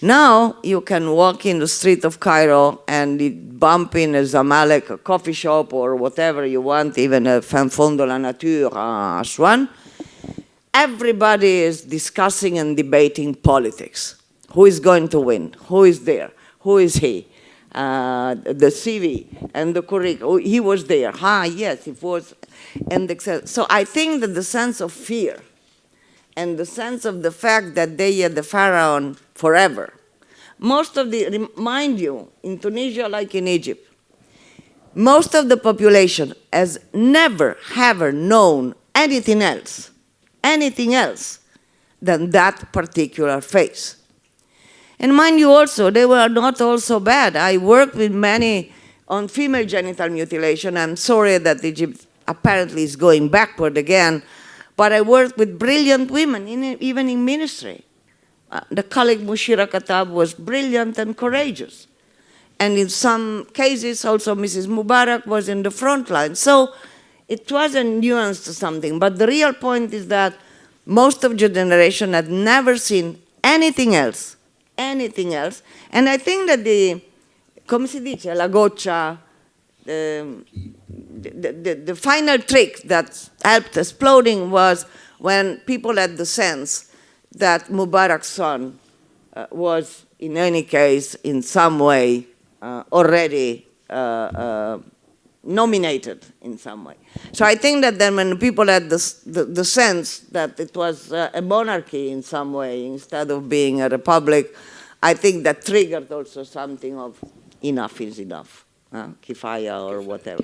Now you can walk in the street of Cairo and bump in a Zamalek, a coffee shop or whatever you want, even a fin fond de la nature, Aswan. Everybody is discussing and debating politics. Who is going to win? Who is there? Who is he? The CV and the curriculum. He was there. Yes, it was. And so I think that the sense of fear and the sense of the fact that they are the pharaoh forever. Most of the, mind you, in Tunisia like in Egypt, most of the population has never, ever known anything else than that particular phase. And mind you also, they were not all so bad. I worked with many on female genital mutilation. I'm sorry that Egypt apparently is going backward again, but I worked with brilliant women, even in ministry. The colleague Mushira Khattab was brilliant and courageous. And in some cases, also Mrs. Mubarak was in the front line. So it was a nuance to something. But the real point is that most of your generation had never seen anything else. And I think that come si dice, la goccia, the final trick that helped exploding was when people had the sense that Mubarak's son was, in any case, in some way, already nominated in some way. So I think that then when people had the sense that it was a monarchy in some way instead of being a republic, I think that triggered also something of enough is enough. Kifaya or whatever.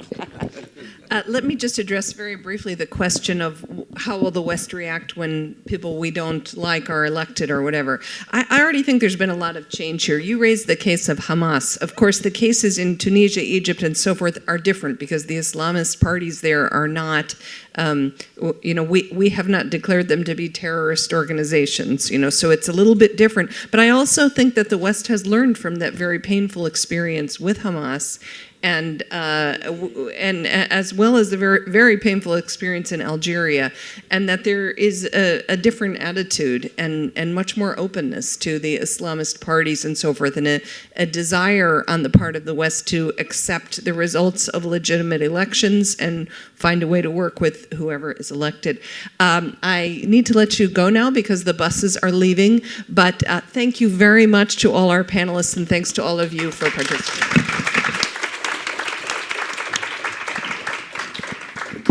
Let me just address very briefly the question of how will the West react when people we don't like are elected or whatever. I already think there's been a lot of change here. You raised the case of Hamas. Of course, the cases in Tunisia, Egypt, and so forth are different because the Islamist parties there are not, we have not declared them to be terrorist organizations, so it's a little bit different. But I also think that the West has learned from that very painful experience with Hamas, and as well as the very, very painful experience in Algeria, and that there is a different attitude and much more openness to the Islamist parties and so forth, and a desire on the part of the West to accept the results of legitimate elections and find a way to work with whoever is elected. I need to let you go now because the buses are leaving, but thank you very much to all our panelists, and thanks to all of you for participating.